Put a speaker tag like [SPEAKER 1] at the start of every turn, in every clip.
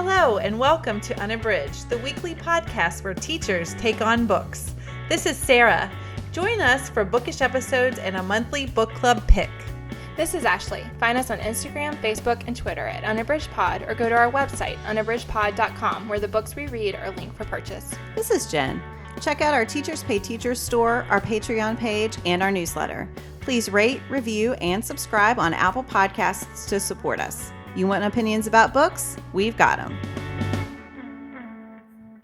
[SPEAKER 1] Hello and welcome to Unabridged, the weekly podcast where teachers take on books. This is Sara. Join us for bookish episodes and a monthly book club pick.
[SPEAKER 2] This is Ashley. Find us on Instagram, Facebook, and Twitter at UnabridgedPod or go to our website, unabridgedpod.com, where the books we read are linked for purchase.
[SPEAKER 3] This is Jen. Check out our Teachers Pay Teachers store, our Patreon page, and our newsletter. Please rate, review, and subscribe on Apple Podcasts to support us. You want opinions about books? We've got them.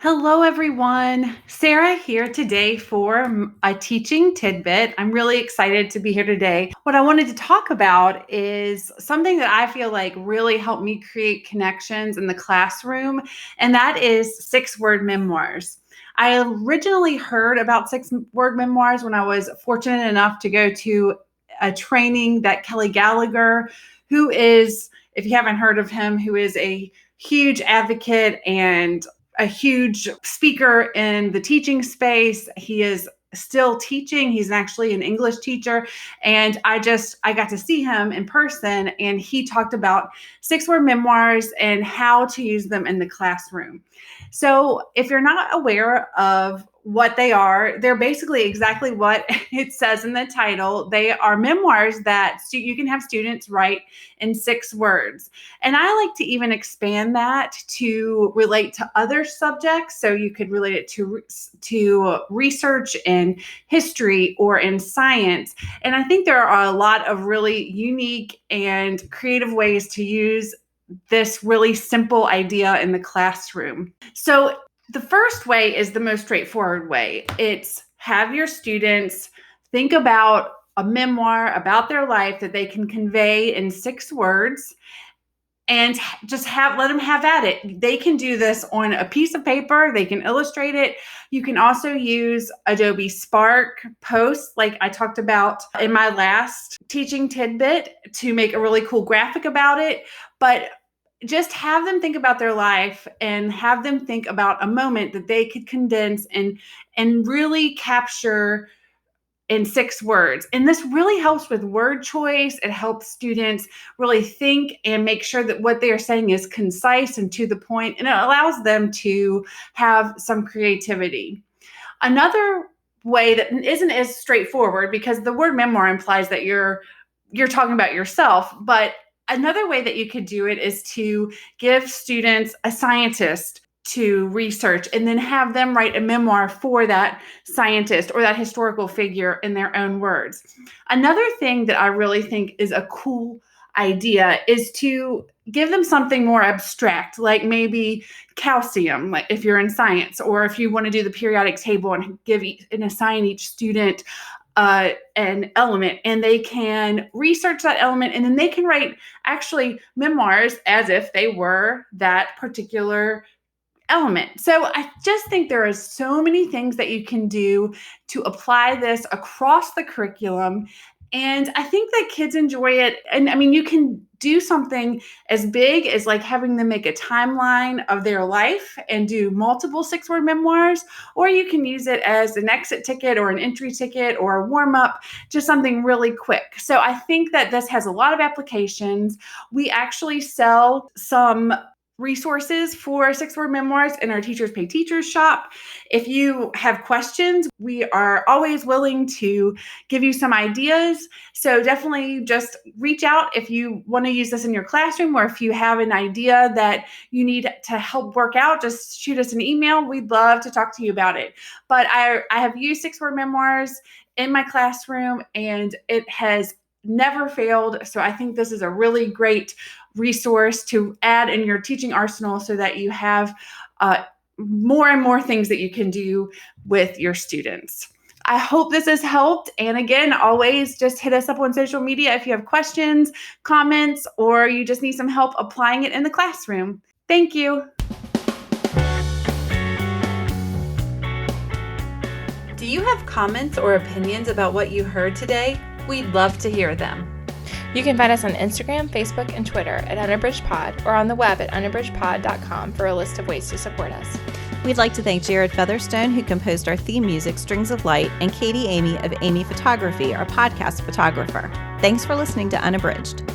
[SPEAKER 1] Hello, everyone. Sara here today for a teaching tidbit. I'm really excited to be here today. What I wanted to talk about is something that I feel like really helped me create connections in the classroom, and that is 6-word memoirs. I originally heard about 6-word memoirs when I was fortunate enough to go to a training that Kelly Gallagher, who is, if you haven't heard of him, who is a huge advocate and a huge speaker in the teaching space. He is still teaching. He's actually an English teacher. And I got to see him in person, and he talked about 6-word memoirs and how to use them in the classroom. So if you're not aware of what they are, they're basically exactly what it says in the title. They are memoirs that you can have students write in 6 words. And I like to even expand that to relate to other subjects. So you could relate it to research in history or in science. And I think there are a lot of really unique and creative ways to use this really simple idea in the classroom. So the first way is the most straightforward way. It's have your students think about a memoir about their life that they can convey in 6 words, and just let them have at it. They can do this on a piece of paper. They can illustrate it. You can also use Adobe Spark posts, like I talked about in my last teaching tidbit, to make a really cool graphic about it. But just have them think about their life and have them think about a moment that they could condense and really capture in 6 words. And this really helps with word choice. It helps students really think and make sure that what they are saying is concise and to the point, and it allows them to have some creativity. Another way that isn't as straightforward, because the word memoir implies that you're talking about yourself, but another way that you could do it is to give students a scientist to research and then have them write a memoir for that scientist or that historical figure in their own words. Another thing that I really think is a cool idea is to give them something more abstract, like maybe calcium, like if you're in science, or if you want to do the periodic table and assign each student an element, and they can research that element, and then they can write actually memoirs as if they were that particular element. So I just think there are so many things that you can do to apply this across the curriculum. And I think that kids enjoy it. And I mean, you can do something as big as like having them make a timeline of their life and do multiple 6-word memoirs, or you can use it as an exit ticket or an entry ticket or a warm up, just something really quick. So I think that this has a lot of applications. We actually sell some resources for 6-word memoirs in our Teachers Pay Teachers shop. If you have questions, we are always willing to give you some ideas. So definitely just reach out if you want to use this in your classroom, or if you have an idea that you need to help work out, just shoot us an email. We'd love to talk to you about it. But I have used 6-word memoirs in my classroom, and it has never failed. So I think this is a really great resource to add in your teaching arsenal so that you have more and more things that you can do with your students. I hope this has helped. And again, always just hit us up on social media if you have questions, comments, or you just need some help applying it in the classroom. Thank you.
[SPEAKER 3] Do you have comments or opinions about what you heard today? We'd love to hear them.
[SPEAKER 2] You can find us on Instagram, Facebook, and Twitter at UnabridgedPod, or on the web at unabridgedpod.com for a list of ways to support us.
[SPEAKER 3] We'd like to thank Jared Featherstone, who composed our theme music, Strings of Light, and Katie Amy of Amy Photography, our podcast photographer. Thanks for listening to Unabridged.